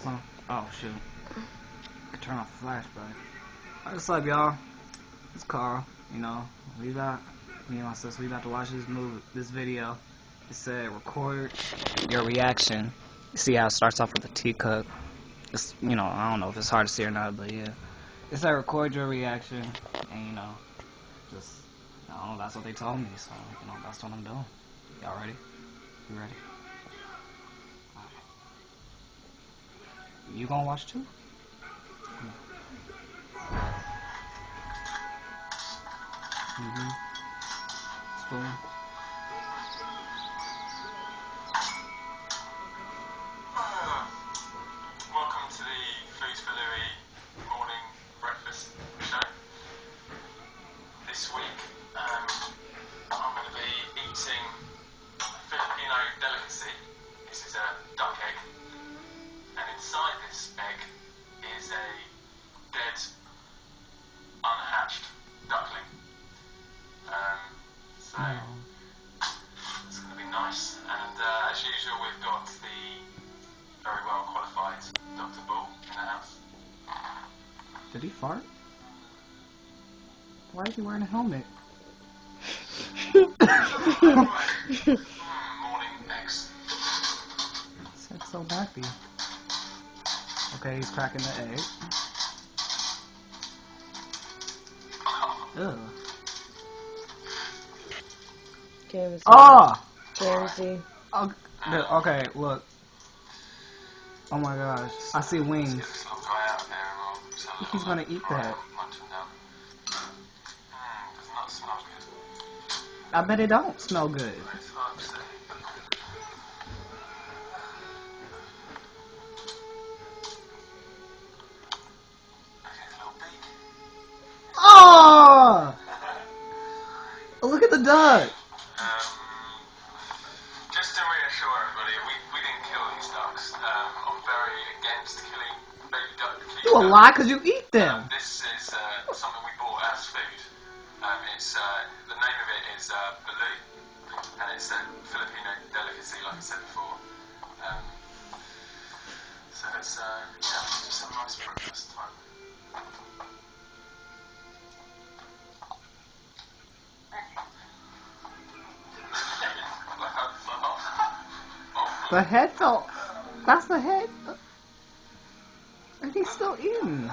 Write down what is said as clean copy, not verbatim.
Huh? Oh shoot. Could turn off the flash, but what's up, y'all? It's Carl. You know, me and my sister, we about to watch this video. It said record your reaction. You see how it starts off with a teacup. It's, you know, I don't know if it's hard to see or not, but yeah. It said record your reaction, and you know, just, I don't know, that's what they told me, so, you know, that's what I'm doing. Y'all ready? You ready? Alright. You gonna watch too? Spoon. Welcome to the Food for Louis morning breakfast show. This week I'm going to be eating a Filipino delicacy. This is a duck egg, and inside this egg is a dead, unhatched duckling. So it's going to be nice, and as usual we've got the very well qualified Dr. Bull in the house. Did he fart? Why is he wearing a helmet? Morning eggs. That's so happy. Okay, he's cracking the egg. Ugh. Can't Oh! see. Okay, look. Oh my gosh. I see wings. This little guy out there and we'll just have a He's gonna eat that. munch them down. Does not smell good. I bet it don't smell good. It's hard to say. Look at his little beak. Oh! Look at the duck. Just to reassure everybody, we didn't kill these ducks. I'm very against killing baby duck. You a lie because you eat them. This is something we bought as food. The name of it is baloo, and it's a Filipino delicacy, like I said before. So it's just a nice breakfast time. The head fell. That's the head. And he's still eating.